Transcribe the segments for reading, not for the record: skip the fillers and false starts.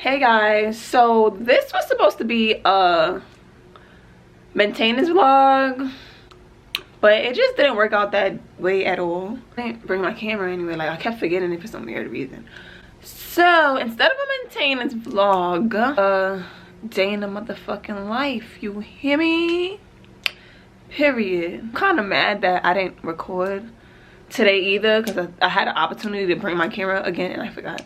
Hey guys, so this was supposed to be a maintenance vlog, but it just didn't work out that way at all. I didn't bring my camera anyway, like I kept forgetting it for some weird reason. So instead of a maintenance vlog, day in the motherfucking life, you hear me? Period. I'm kind of mad that I didn't record today either, because I had an opportunity to bring my camera again and I forgot.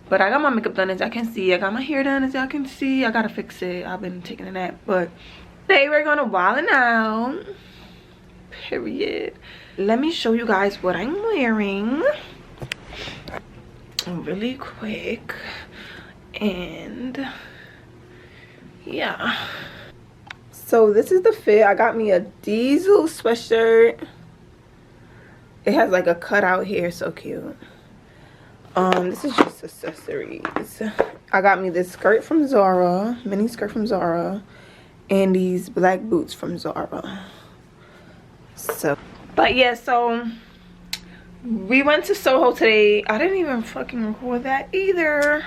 But I got my makeup done, as y'all can see. I got my hair done, as y'all can see. I gotta fix it. I've been taking a nap. But today we're gonna wildin' out. Period. Let me show you guys what I'm wearing really quick. And yeah. So this is the fit. I got me a diesel sweatshirt. It has like a cutout here, so cute. This is just accessories. I got me this skirt from Zara, mini skirt from Zara, and these black boots from Zara. So, but yeah, so we went to Soho today. I didn't even fucking record that either.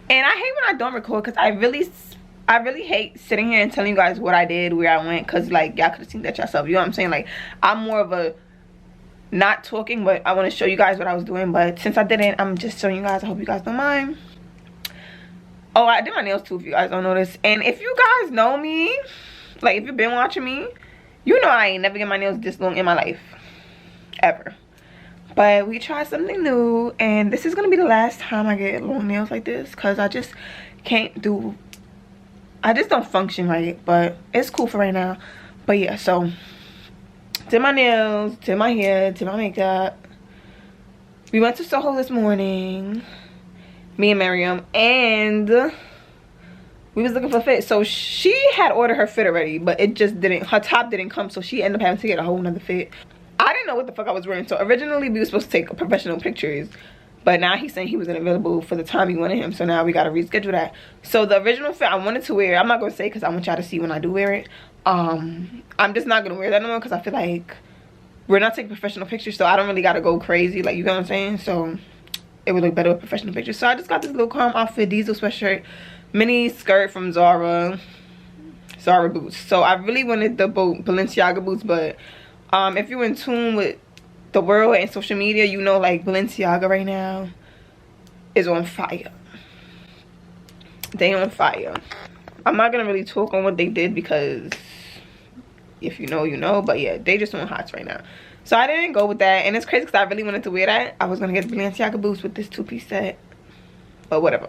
And I hate when I don't record, because I really hate sitting here and telling you guys what I did, where I went, because like y'all could have seen that yourself. You know what I'm saying? Like, I'm more of a not talking, but I want to show you guys what I was doing. But since I didn't, I'm just showing you guys. I hope you guys don't mind. Oh, I did my nails too, if you guys don't notice. And if you guys know me, like if you've been watching me, you know I ain't never get my nails this long in my life, ever. But we tried something new, and this is gonna be the last time I get long nails like this, because I just can't do, I just don't function right. But it's cool for right now. But yeah, so did my nails, did my hair, did my makeup. We went to Soho this morning, me and Miriam, and we was looking for fit. So she had ordered her fit already, but it just didn't, her top didn't come, so she ended up having to get a whole nother fit. I didn't know what the fuck I was wearing. So originally we were supposed to take professional pictures, but now he's saying he wasn't available for the time he wanted him, so now we gotta reschedule that. So the original fit I wanted to wear, I'm not gonna say because I want y'all to see when I do wear it. I'm just not gonna wear that no more, because I feel like we're not taking professional pictures, so I don't really gotta go crazy, like, you know what I'm saying? So it would look better with professional pictures. So I just got this little calm outfit, diesel sweatshirt, mini skirt from Zara boots. So I really wanted the Balenciaga boots, but if you're in tune with the world and social media, you know, like, Balenciaga right now is on fire. They on fire. I'm not gonna really talk on what they did, because if you know, you know. But yeah, they just on hots right now. So I didn't go with that, and it's crazy because I really wanted to wear that. I was gonna get the Balenciaga boots with this two-piece set, but whatever.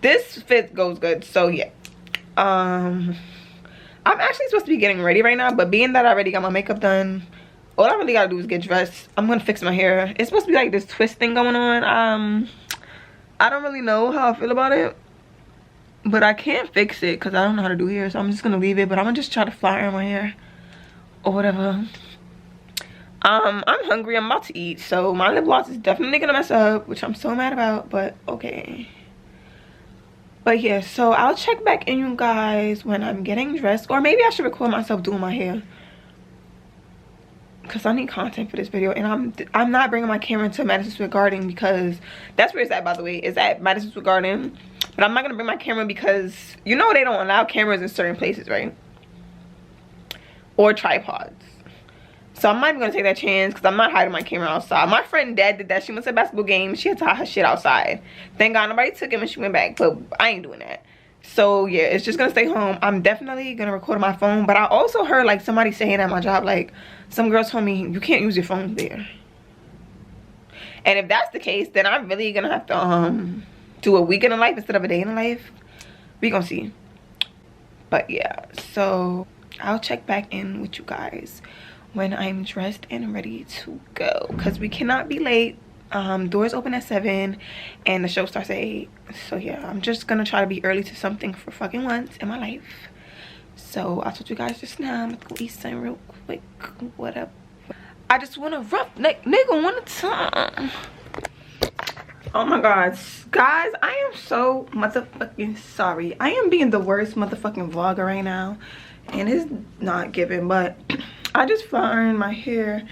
This fit goes good. So yeah, I'm actually supposed to be getting ready right now, but being that I already got my makeup done, all I really gotta do is get dressed. I'm gonna fix my hair. It's supposed to be like this twist thing going on. I don't really know how I feel about it, but I can't fix it because I don't know how to do hair, so I'm just gonna leave it. But I'm gonna just try to fly iron my hair or whatever. I'm hungry. I'm about to eat, so my lip gloss is definitely gonna mess up, which I'm so mad about, but okay. But yeah, so I'll check back in, you guys, when I'm getting dressed, or maybe I should record myself doing my hair, because I need content for this video. And I'm not bringing my camera to Madison Square Garden, because that's where it's at, by the way. It's at Madison Square Garden. But I'm not gonna bring my camera because, you know, they don't allow cameras in certain places, right? Or tripods. So I'm not even gonna take that chance, because I'm not hiding my camera outside. My friend Dad did that. She went to a basketball game. She had to hide her shit outside. Thank God nobody took him and she went back. But I ain't doing that. So yeah, it's just gonna stay home. I'm definitely gonna record on my phone. But I also heard like somebody saying at my job, like, some girl told me you can't use your phone there. And if that's the case, then I'm really gonna have to do a week in the life instead of a day in the life. We gonna see. But yeah, so I'll check back in with you guys when I'm dressed and ready to go, because we cannot be late. Doors open at 7 and the show starts at 8. So yeah, I'm just gonna try to be early to something for fucking once in my life. So I told you guys just now, I'm gonna go eat something real quick. What up? I just want a rough neck nigga one time. Oh my god, guys, I am so motherfucking sorry. I am being the worst motherfucking vlogger right now, and it's not giving. But I just flat ironed my hair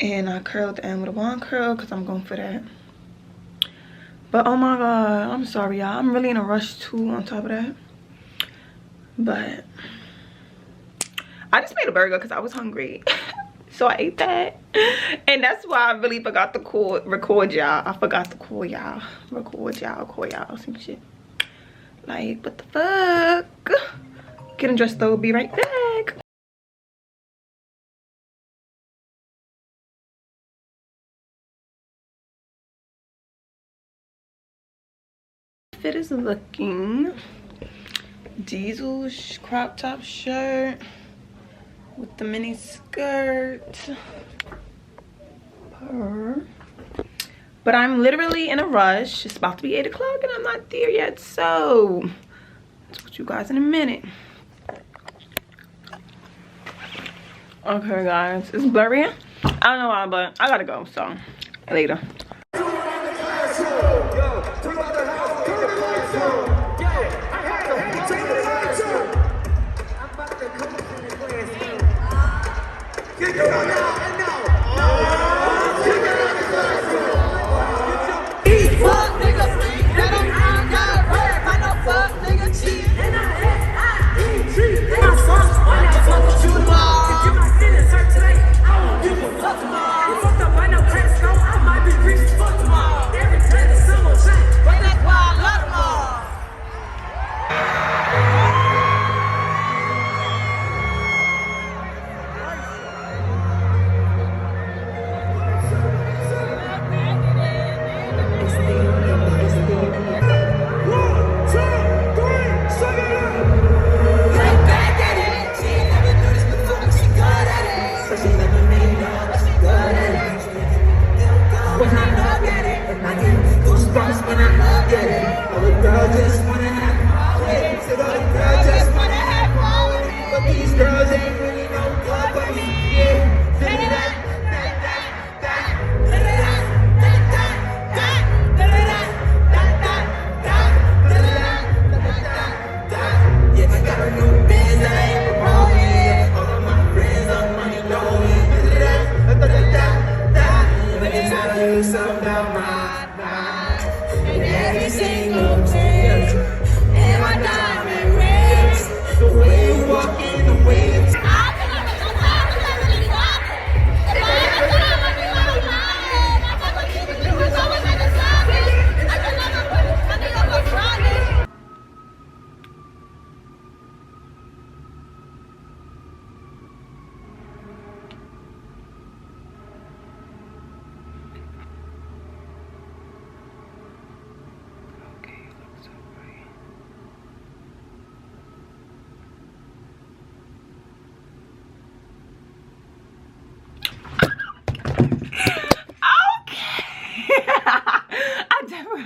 and I curled the end with a wand curl because I'm going for that But oh my god, I'm sorry y'all, I'm really in a rush too on top of that. But I just made a burger because I was hungry. So I ate that, and that's why I really forgot to record y'all. I forgot to call y'all, call y'all some shit. Like, what the fuck? Getting dressed though, be right back. Fit is looking Diesel crop top shirt with the mini skirt. But I'm literally in a rush. It's about to be 8 o'clock and I'm not there yet, so I'll talk to you guys in a minute. Okay guys, it's blurry. I don't know why, but I gotta go, so later.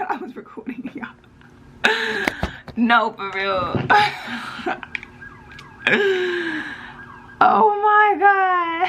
I was recording y'all. No, for real. Oh my god.